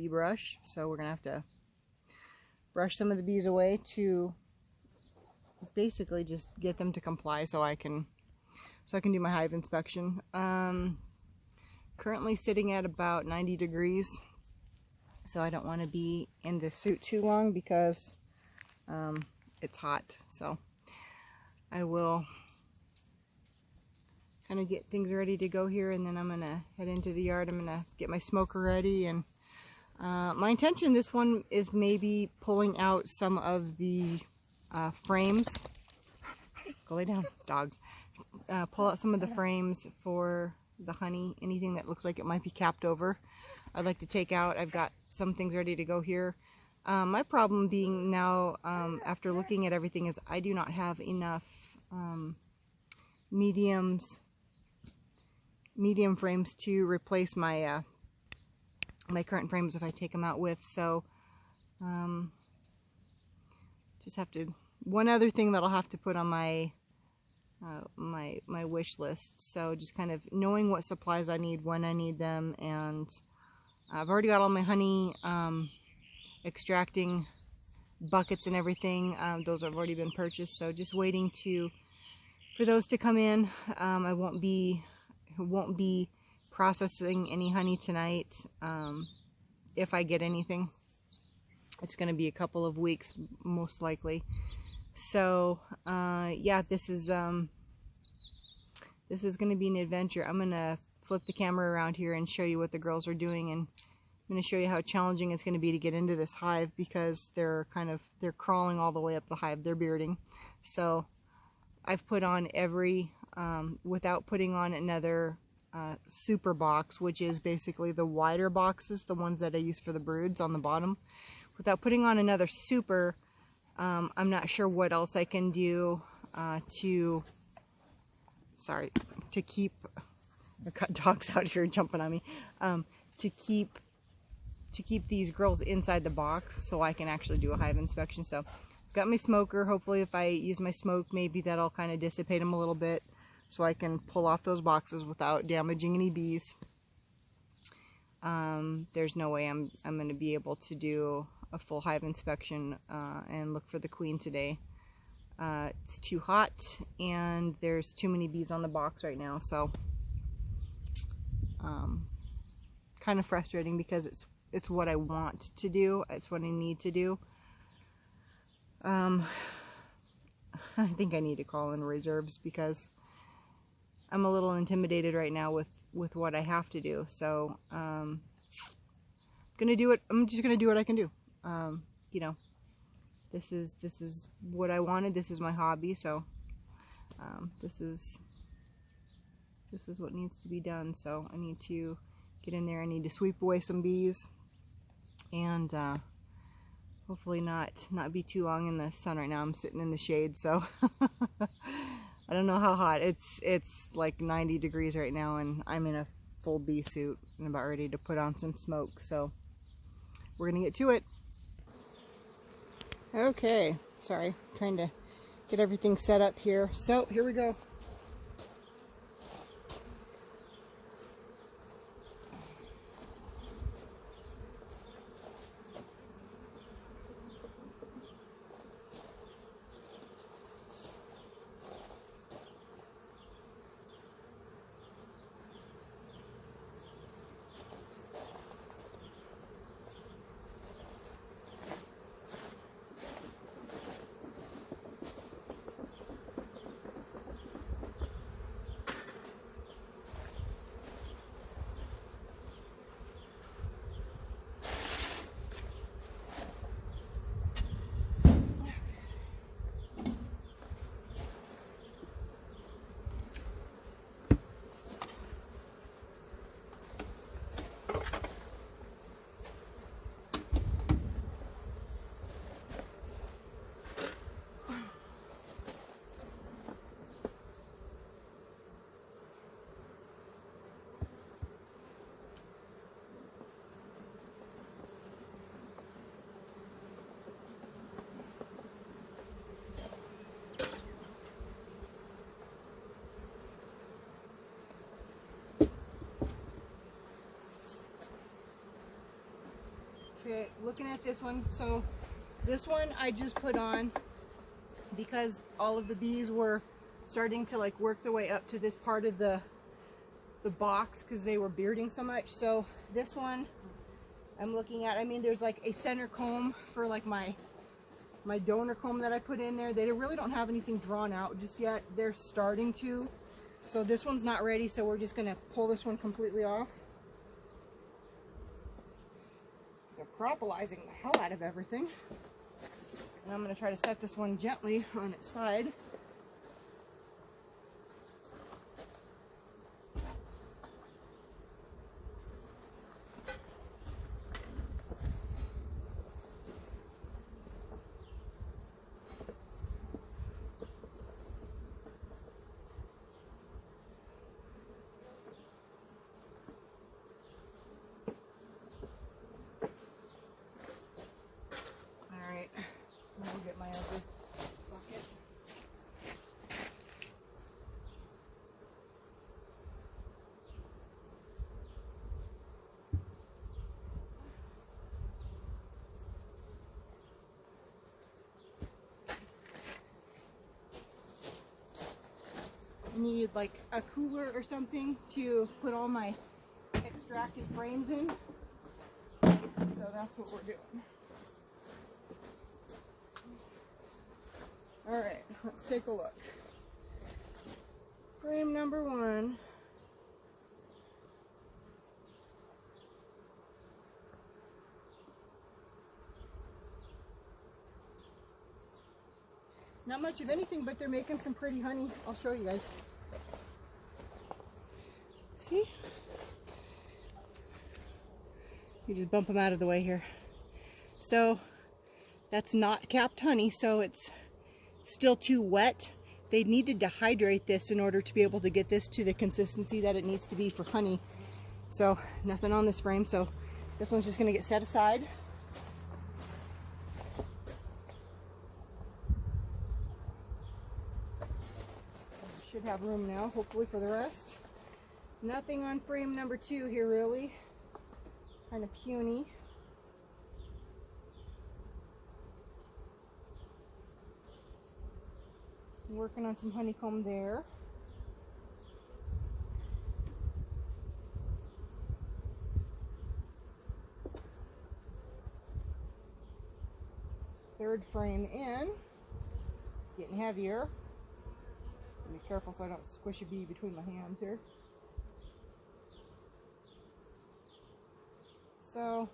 bee brush, so we're gonna have to brush some of the bees away to basically just get them to comply so I can do my hive inspection. Currently sitting at about 90 degrees, so I don't want to be in the suit too long because it's hot. So I will kind of get things ready to go here, and then I'm gonna head into the yard. I'm gonna get my smoker ready, and my intention this one is maybe pulling out some of the frames. Go lay down, dog. Pull out some of the frames for the honey, anything that looks like it might be capped over. I'd like to take out. I've got some things ready to go here. My problem being now, after looking at everything, is I do not have enough medium frames to replace my my current frames if I take them out with. So just have to, one other thing that I'll have to put on my my wish list. So just kind of knowing what supplies I need when I need them, and I've already got all my honey extracting buckets and everything. Those have already been purchased, so just waiting for those to come in. I won't be processing any honey tonight. If I get anything, it's going to be a couple of weeks most likely. So yeah, this is going to be an adventure. I'm going to flip the camera around here and show you what the girls are doing, and I'm going to show you how challenging it's going to be to get into this hive because they're crawling all the way up the hive. They're bearding. So I've put on every without putting on another super box, which is basically the wider boxes, the ones that I use for the broods on the bottom. Without putting on another super, I'm not sure what else I can do to keep, I've got dogs out here jumping on me, to keep these girls inside the box so I can actually do a hive inspection. So got my smoker. Hopefully if I use my smoke, maybe that'll kind of dissipate them a little bit so I can pull off those boxes without damaging any bees. There's no way I'm going to be able to do a full hive inspection and look for the queen today. It's too hot and there's too many bees on the box right now, so kind of frustrating because it's what I want to do, it's what I need to do. I think I need to call in reserves because I'm a little intimidated right now with what I have to do. So I'm gonna do it. I'm just gonna do what I can do. You know, this is what I wanted. This is my hobby. So this is what needs to be done. So I need to get in there. I need to sweep away some bees, and hopefully not be too long in the sun right now. I'm sitting in the shade, so I don't know how hot. It's like 90 degrees right now, and I'm in a full bee suit and about ready to put on some smoke. So we're gonna get to it. Okay, sorry, trying to get everything set up here. So here we go. Okay, looking at this one. So this one I just put on because all of the bees were starting to like work their way up to this part of the box because they were bearding so much. So this one I'm looking at, I mean, there's like a center comb for like my donor comb that I put in there. They really don't have anything drawn out just yet. They're starting to. So this one's not ready, so we're just gonna pull this one completely off. They're propolising the hell out of everything. And I'm gonna try to set this one gently on its side. I'll get my other bucket. I need like a cooler or something to put all my extracted frames in. So that's what we're doing. Alright, let's take a look. Frame number 1. Not much of anything, but they're making some pretty honey. I'll show you guys. See? You just bump them out of the way here. So, that's not capped honey, so it's still too wet. They need to dehydrate this in order to be able to get this to the consistency that it needs to be for honey. So nothing on this frame, so this one's just going to get set aside. Should have room now, hopefully, for the rest. Nothing on frame number 2 here really. Kind of puny. Working on some honeycomb there. Third frame in. Getting heavier. Be careful so I don't squish a bee between my hands here. So,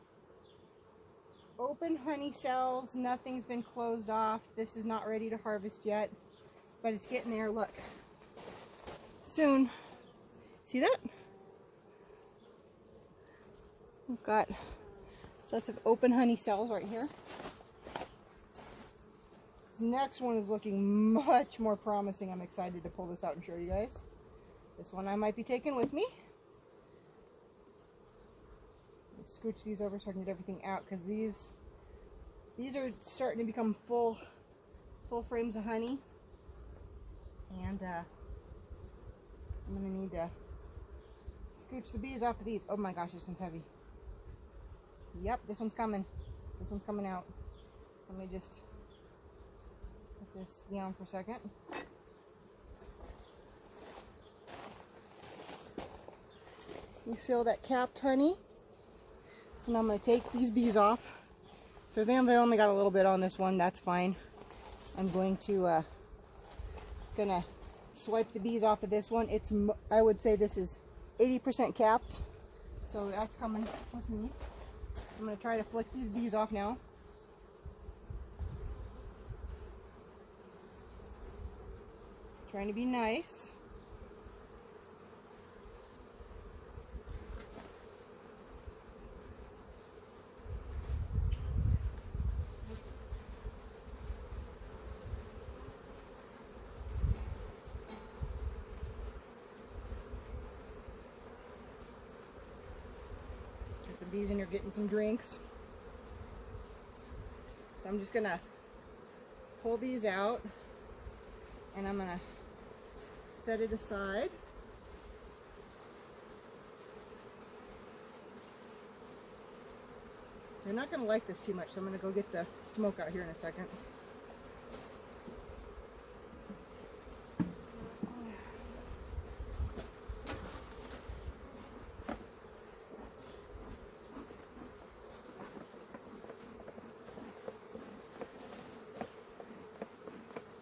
open honey cells. Nothing's been closed off. This is not ready to harvest yet. But it's getting there, look. Soon. See that? We've got sets of open honey cells right here. This next one is looking much more promising. I'm excited to pull this out and show you guys. This one I might be taking with me. Scooch these over so I can get everything out, because these are starting to become full frames of honey. And I'm going to need to scooch the bees off of these. Oh my gosh, this one's heavy. Yep, this one's coming. This one's coming out. So let me just put this down for a second. You see all that capped honey? So now I'm going to take these bees off. So they only got a little bit on this one. That's fine. I'm going to gonna swipe the bees off of this one. I would say this is 80% capped, so that's coming with me. I'm gonna try to flick these bees off now. Trying to be nice. Bees in here getting some drinks. So I'm just gonna pull these out and I'm gonna set it aside. They're not going to like this too much, so I'm going to go get the smoke out here in a second.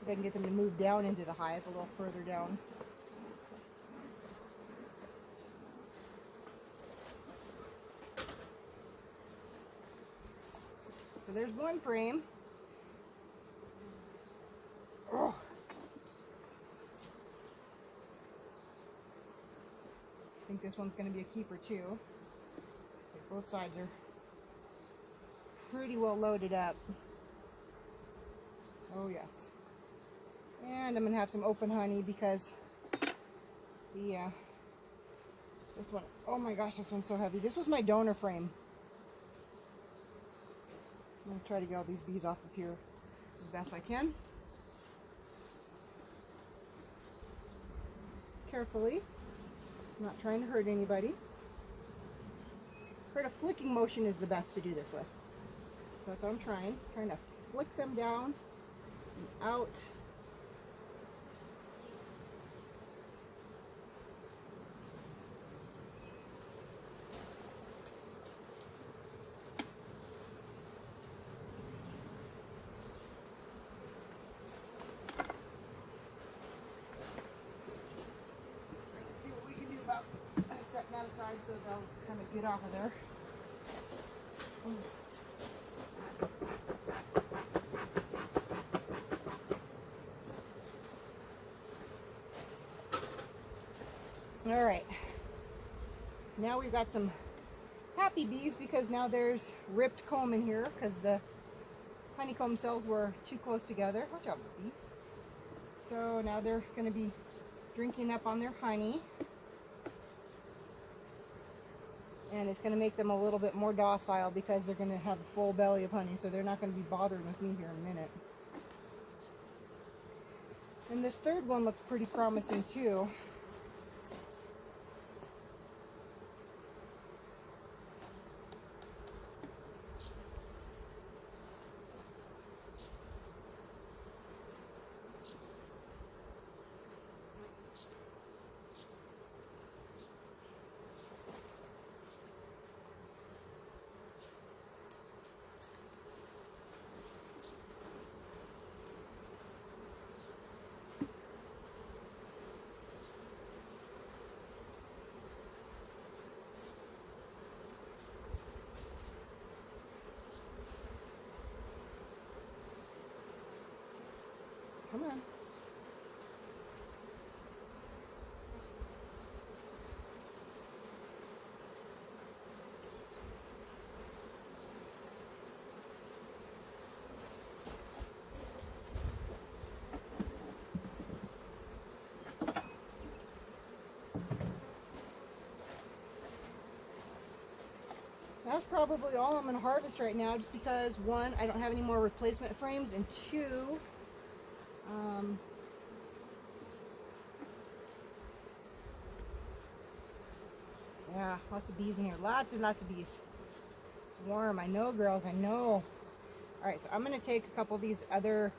I can get them to move down into the hive a little further down. So there's one frame. Oh. I think this one's going to be a keeper too. Both sides are pretty well loaded up. Oh yes. And I'm going to have some open honey because the, this one, oh my gosh, this one's so heavy. This was my donor frame. I'm going to try to get all these bees off of here as best I can. Carefully. I'm not trying to hurt anybody. Heard a flicking motion is the best to do this with. So that's what I'm trying. Trying to flick them down and out. Aside so they'll kind of get off of there. All right, now we've got some happy bees because now there's ripped comb in here because the honeycomb cells were too close together. Watch out, bee. So now they're going to be drinking up on their honey. And it's going to make them a little bit more docile because they're going to have a full belly of honey, so they're not going to be bothering with me here in a minute. And this third one looks pretty promising too. Come on. That's probably all I'm going to harvest right now just because, one, I don't have any more replacement frames, and two, yeah, lots of bees in here. Lots and lots of bees. It's warm. I know, girls. I know. Alright, so I'm going to take a couple of these other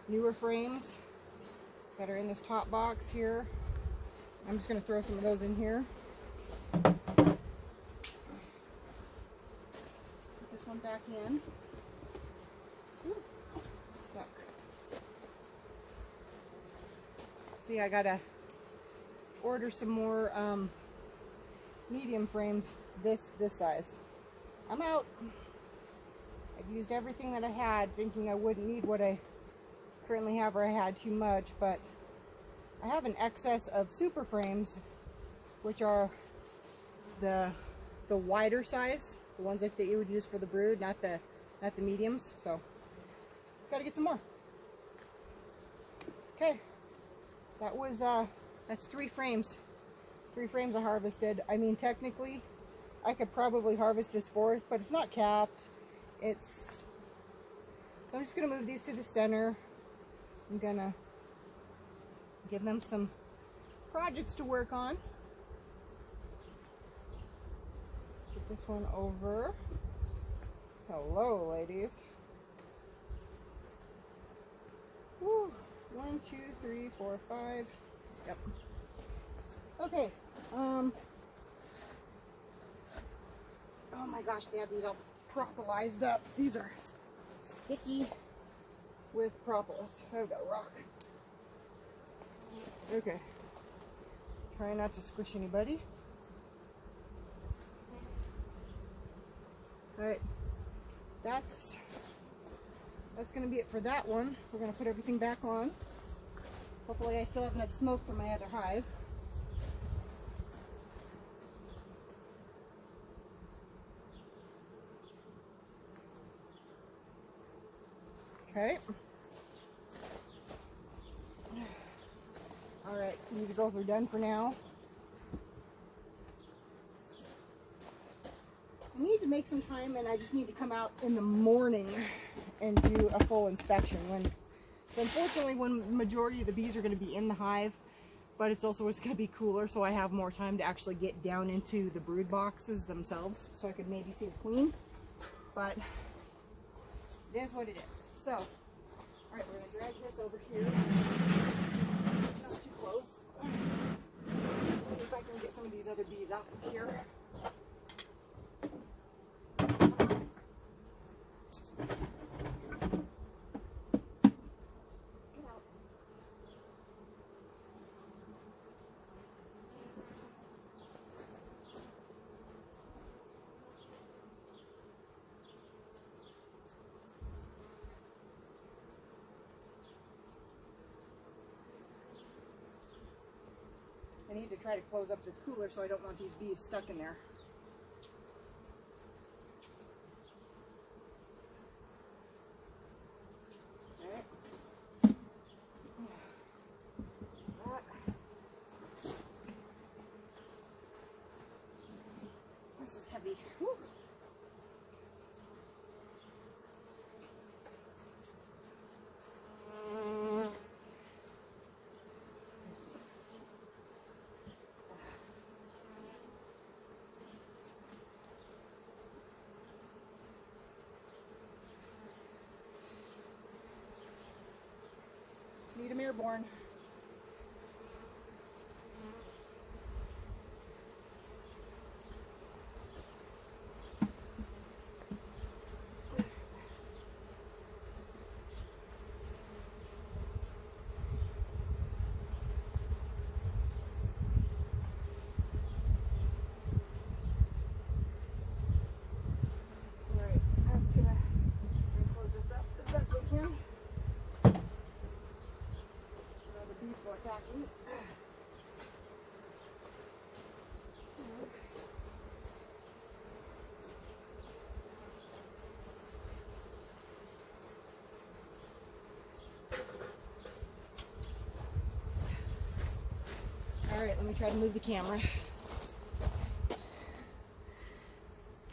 newer frames that are in this top box here. I'm just going to throw some of those in here. Put this one back in. Ooh, stuck. See, I got to order some more medium frames this size. I'm out. I've used everything that I had, thinking I wouldn't need what I currently have, or I had too much, but I have an excess of super frames, which are the wider size, the ones that you would use for the brood, not the mediums. So gotta get some more. Okay, that was that's 3 frames. 3 frames I harvested. I mean, technically, I could probably harvest this 4th, but it's not capped. So I'm just gonna move these to the center. I'm gonna give them some projects to work on. Get this one over. Hello, ladies. Woo. 1, 2, 3, 4, 5. Yep. Okay. Oh my gosh, they have these all propolised up. These are sticky with propolis. I've got a rock. Okay. Try not to squish anybody. Alright. That's going to be it for that one. We're going to put everything back on. Hopefully I still have enough smoke from my other hive. Okay. Alright, these girls are done for now. I need to make some time, and I just need to come out in the morning and do a full inspection. Unfortunately, when the majority of the bees are going to be in the hive, but it's also going to be cooler, so I have more time to actually get down into the brood boxes themselves, so I could maybe see the queen. But it is what it is. So, all right, we're going to drag this over here. Not too close. See if I can get some of these other bees off of here. I need to try to close up this cooler, so I don't want these bees stuck in there. Alright. This is heavy. Woo. Need them airborne. Alright, I'm gonna close this up as best we can. Bees go attacking. Alright, let me try to move the camera.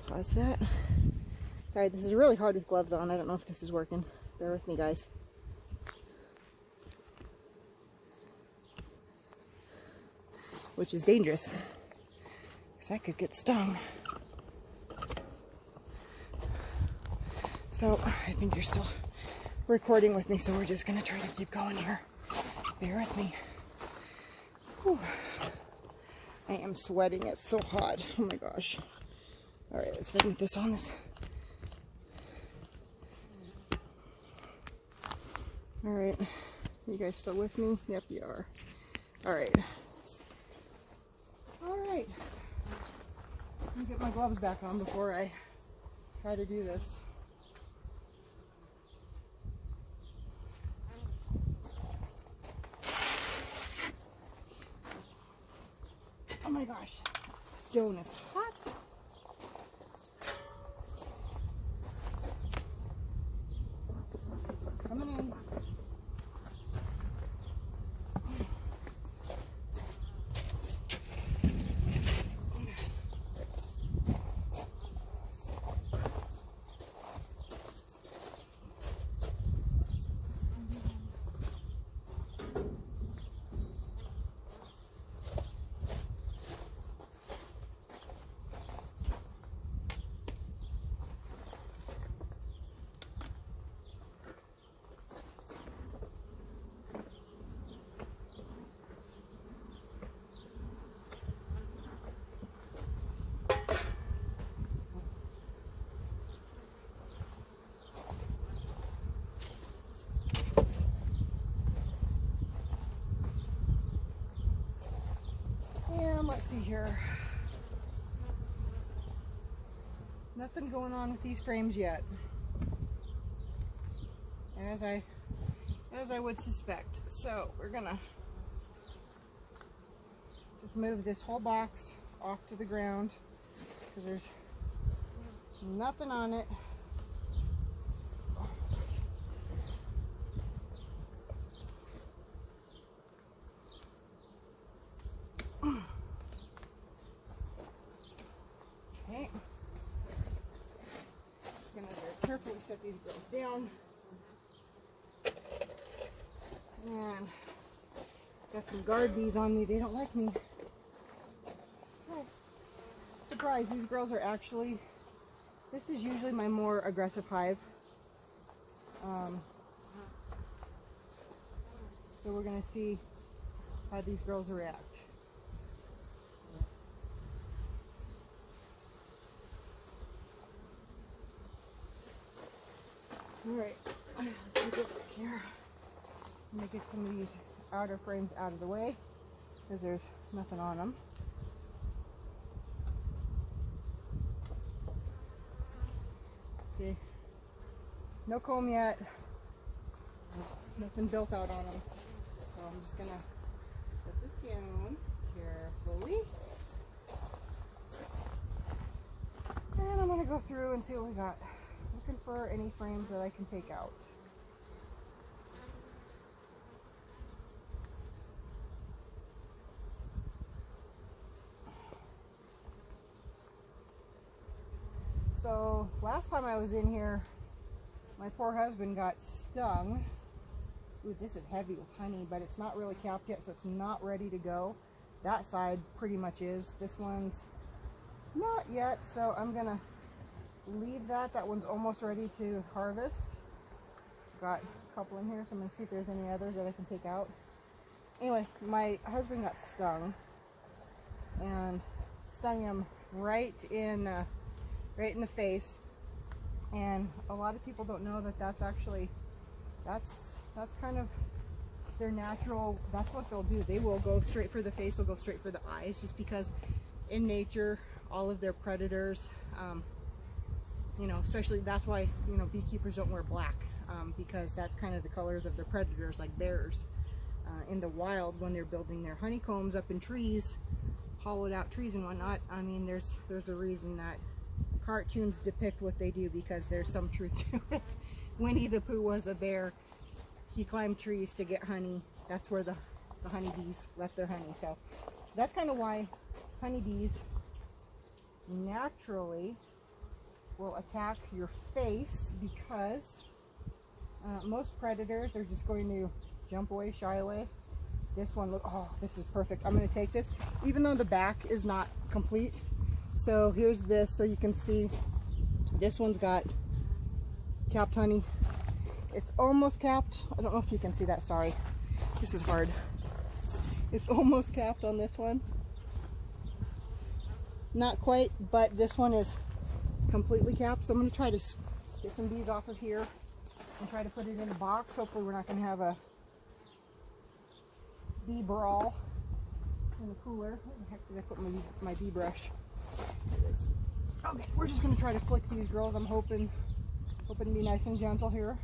Pause that. Sorry, this is really hard with gloves on. I don't know if this is working. Bear with me, guys. Which is dangerous, because I could get stung. So I think you're still recording with me, so we're just gonna try to keep going here. Bear with me. Whew. I am sweating, it's so hot. Oh my gosh. Alright, let's get this on this. Alright, you guys still with me? Yep, you are. Alright. Alright, let me get my gloves back on before I try to do this. Oh my gosh, that stone is hot. Coming in. here. Nothing going on with these frames yet. As I would suspect. So we're gonna just move this whole box off to the ground because there's nothing on it. Okay. Just gonna very carefully set these girls down. And got some guard bees on me. They don't like me. Oh, surprise, these girls are actually, this is usually my more aggressive hive. So we're going to see how these girls react. Alright, let's get back here. I'm going to get some of these outer frames out of the way because there's nothing on them. See, no comb yet, nothing built out on them. So I'm just going to put this down carefully. And I'm going to go through and see what we got. Looking for any frames that I can take out. So last time I was in here, my poor husband got stung. Ooh, this is heavy with honey, but it's not really capped yet, so it's not ready to go. That side pretty much is. This one's not yet, so I'm gonna leave that. That one's almost ready to harvest. Got a couple in here, so I'm gonna see if there's any others that I can take out. Anyway, my husband got stung, and stung him right in the face. And a lot of people don't know that that's actually, that's kind of their natural, that's what they'll do. They will go straight for the face, they'll go straight for the eyes, just because in nature, all of their predators, you know, especially that's why, you know, beekeepers don't wear black, because that's kind of the colors of their predators, like bears. In the wild, when they're building their honeycombs up in trees, hollowed out trees and whatnot, I mean, there's a reason that cartoons depict what they do, because there's some truth to it. Winnie the Pooh was a bear. He climbed trees to get honey. That's where the honeybees left their honey. So that's kind of why honeybees naturally will attack your face, because most predators are just going to jump away, shy away. This one, look, oh, this is perfect. I'm going to take this, even though the back is not complete. So here's this, so you can see this one's got capped honey. It's almost capped. I don't know if you can see that, sorry. This is hard. It's almost capped on this one. Not quite, but this one is completely capped. So I'm going to try to get some bees off of here and try to put it in a box. Hopefully we're not going to have a bee brawl in the cooler. Where the heck did I put my bee brush? It is. Okay, we're just going to try to flick these girls. I'm hoping to be nice and gentle here.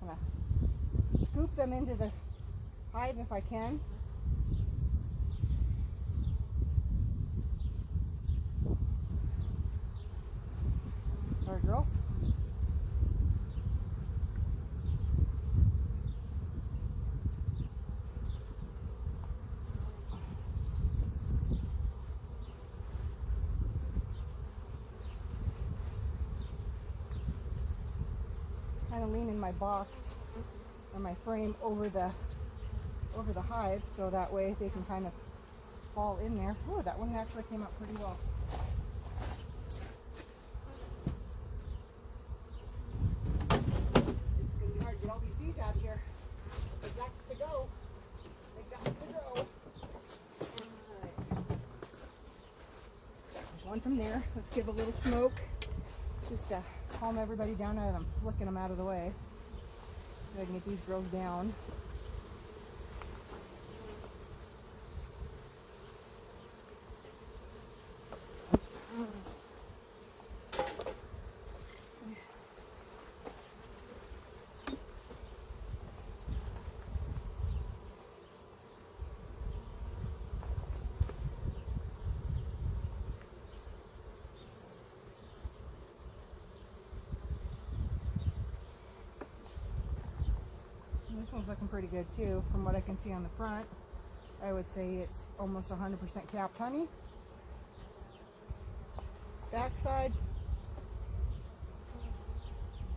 Gonna scoop them into the hive if I can. Sorry, girls. Kind of leaning my box or my frame over the hive, so that way they can kind of fall in there. Oh, that one actually came out pretty well. It's gonna be hard to get all these bees out of here. They got to go. They got to go. Alright. There's one from there. Let's give a little smoke. Just to calm everybody down as I'm flicking them out of the way. So I can get these girls down. looking pretty good too. From what I can see on the front, I would say it's almost 100% capped honey. Back side,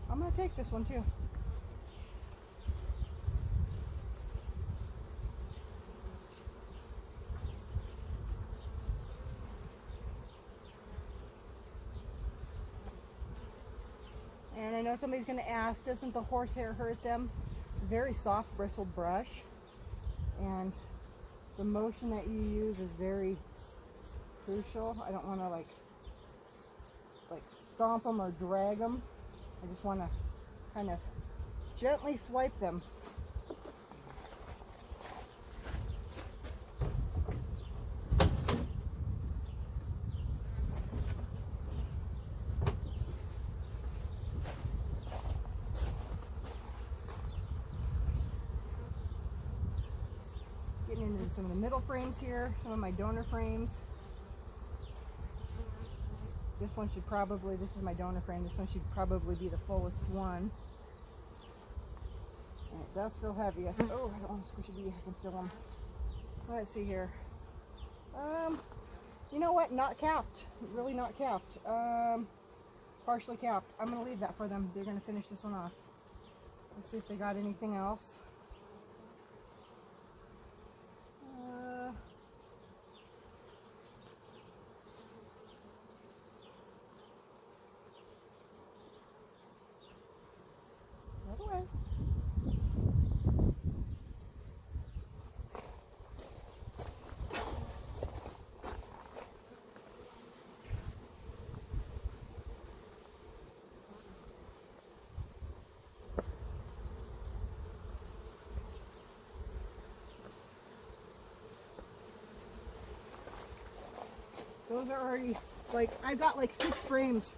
I'm going to take this one too. And I know somebody's going to ask, doesn't the horsehair hurt them? Very soft bristled brush, and the motion that you use is very crucial. I don't want to like stomp them or drag them. I just want to kind of gently swipe them. Getting into some of the middle frames here, some of my donor frames. This one should probably, this is my donor frame, this one should probably be the fullest one. And it does feel heavy. Oh, I don't want to squish it, I can feel them. Let's see here. You know what, not capped, really not capped. Partially capped. I'm going to leave that for them. They're going to finish this one off. Let's see if they got anything else. Those are already, like, I got like 6 frames.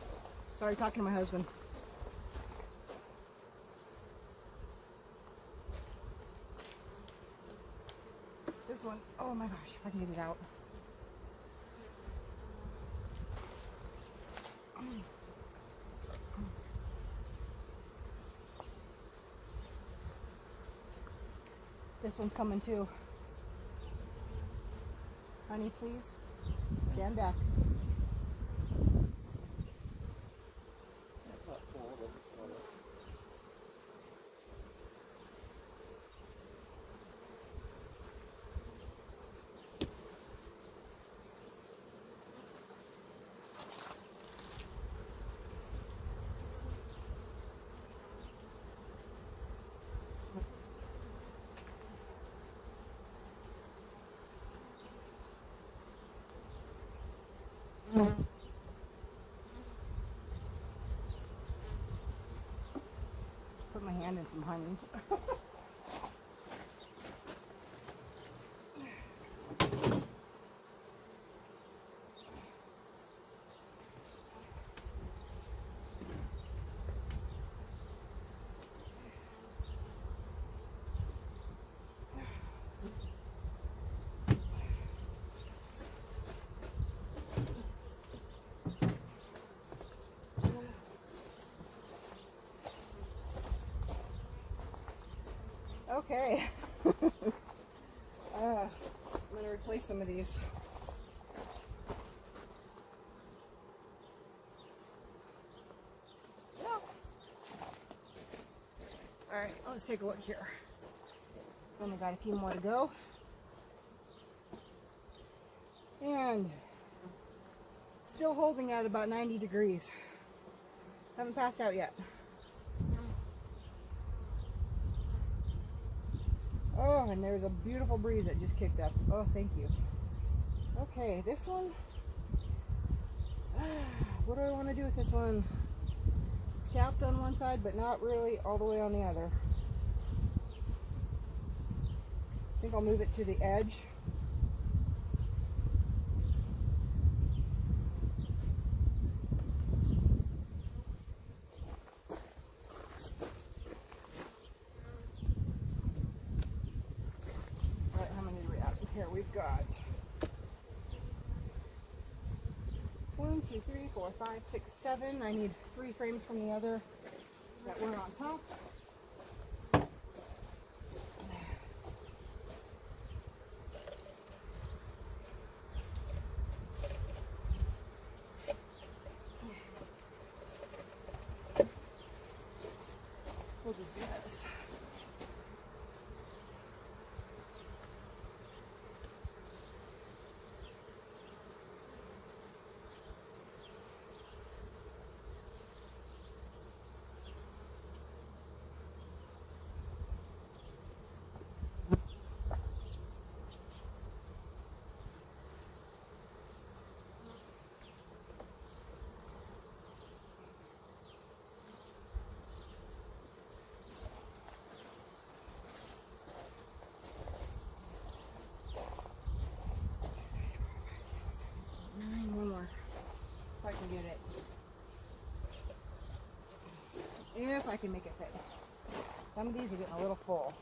Sorry, talking to my husband. This one, oh my gosh, if I can get it out. This one's coming too. Honey, please. Stand back. That's not full, but it's full. Put my hand in some honey. Okay. I'm going to replace some of these. Alright, let's take a look here. Only got a few more to go. And still holding at about 90 degrees. Haven't passed out yet. Oh, and there's a beautiful breeze that just kicked up. Oh, thank you. Okay, this one. What do I want to do with this one? It's capped on one side, but not really all the way on the other. I think I'll move it to the edge. We've got 1, 2, 3, 4, 5, 6, 7. I need 3 frames from the other that were on top. Yes. One more. If I can get it. If I can make it fit. Some of these are getting a little full.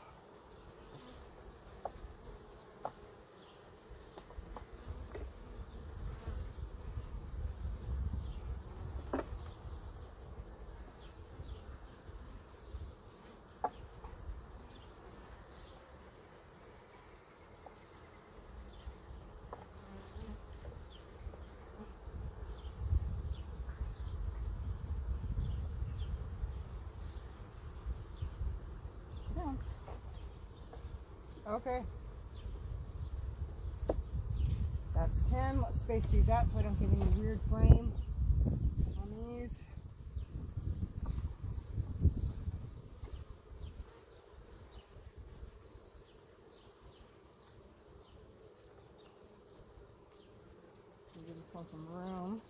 Okay. That's 10. Let's space these out so I don't get any weird frame on these. Give this one some room.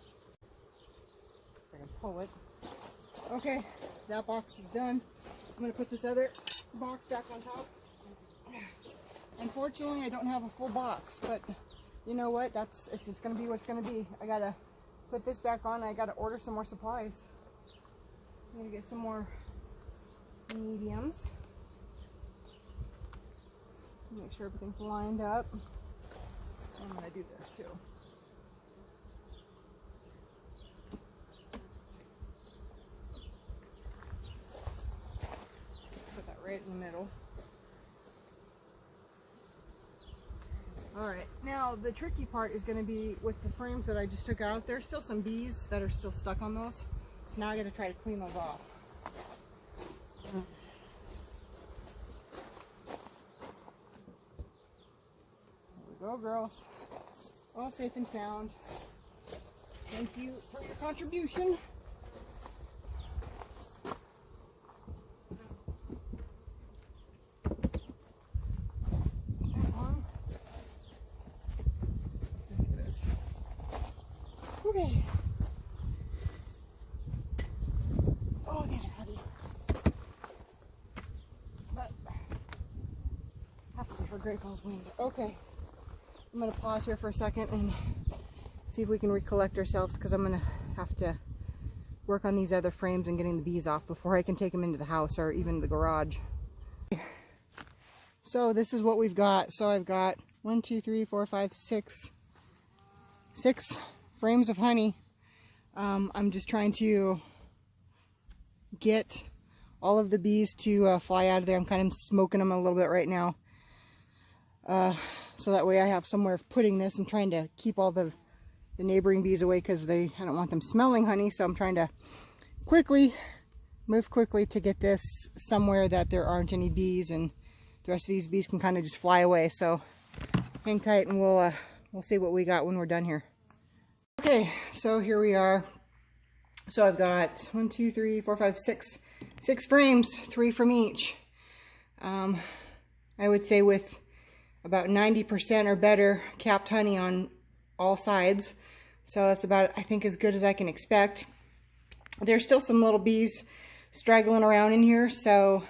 If I can pull it. Okay, that box is done. I'm going to put this other box back on top. Unfortunately, I don't have a full box, but you know what? It's just going to be what it's going to be. I got to put this back on. I got to order some more supplies. I'm going to get some more mediums. Make sure everything's lined up. I'm going to do this too. Put that right in the middle. Alright, now the tricky part is going to be with the frames that I just took out. There's still some bees that are still stuck on those. So now I got to try to clean those off. There we go, girls. All safe and sound. Thank you for your contribution. Okay. Oh, these are heavy. But have to be for Great Falls wind. Okay. I'm going to pause here for a second and see if we can recollect ourselves, because I'm going to have to work on these other frames and getting the bees off before I can take them into the house or even the garage. So this is what we've got. So I've got 1, 2, 3, 4, 5, 6 frames of honey. I'm just trying to get all of the bees to fly out of there. I'm kind of smoking them a little bit right now. So that way I have somewhere of putting this. I'm trying to keep all the neighboring bees away because I don't want them smelling honey. So I'm trying to move quickly to get this somewhere that there aren't any bees, and the rest of these bees can kind of just fly away. So hang tight and we'll see what we got when we're done here. Okay, so here we are. So I've got 1, 2, 3, 4, 5, 6 frames, 3 from each. I would say with about 90% or better capped honey on all sides. So that's about, I think, as good as I can expect. There's still some little bees straggling around in here, so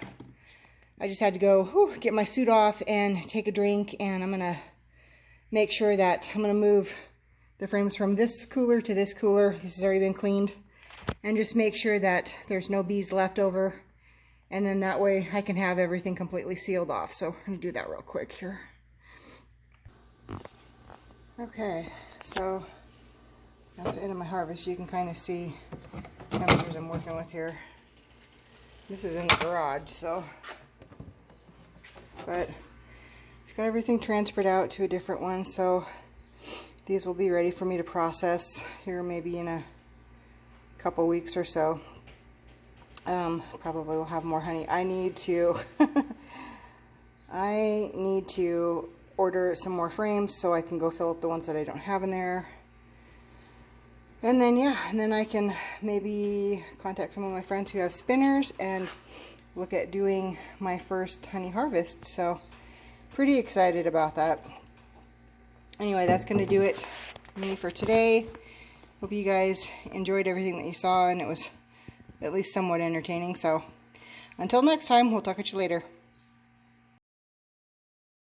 I just had to go get my suit off and take a drink, and I'm gonna make sure that I'm gonna move the frames from this cooler to this cooler. This has already been cleaned, and just make sure that there's no bees left over, and then that way I can have everything completely sealed off. So I'm gonna do that real quick here. Okay, so that's the end of my harvest. You can kind of see the temperatures I'm working with here. This is in the garage, so, but it's got everything transferred out to a different one, so these will be ready for me to process here maybe in a couple weeks or so. Probably will have more honey. I need to I need to order some more frames so I can go fill up the ones that I don't have in there. And then, yeah, and then I can maybe contact some of my friends who have spinners and look at doing my first honey harvest. So, pretty excited about that. Anyway, that's going to do it for me for today. Hope you guys enjoyed everything that you saw and it was at least somewhat entertaining. So, until next time, we'll talk at you later.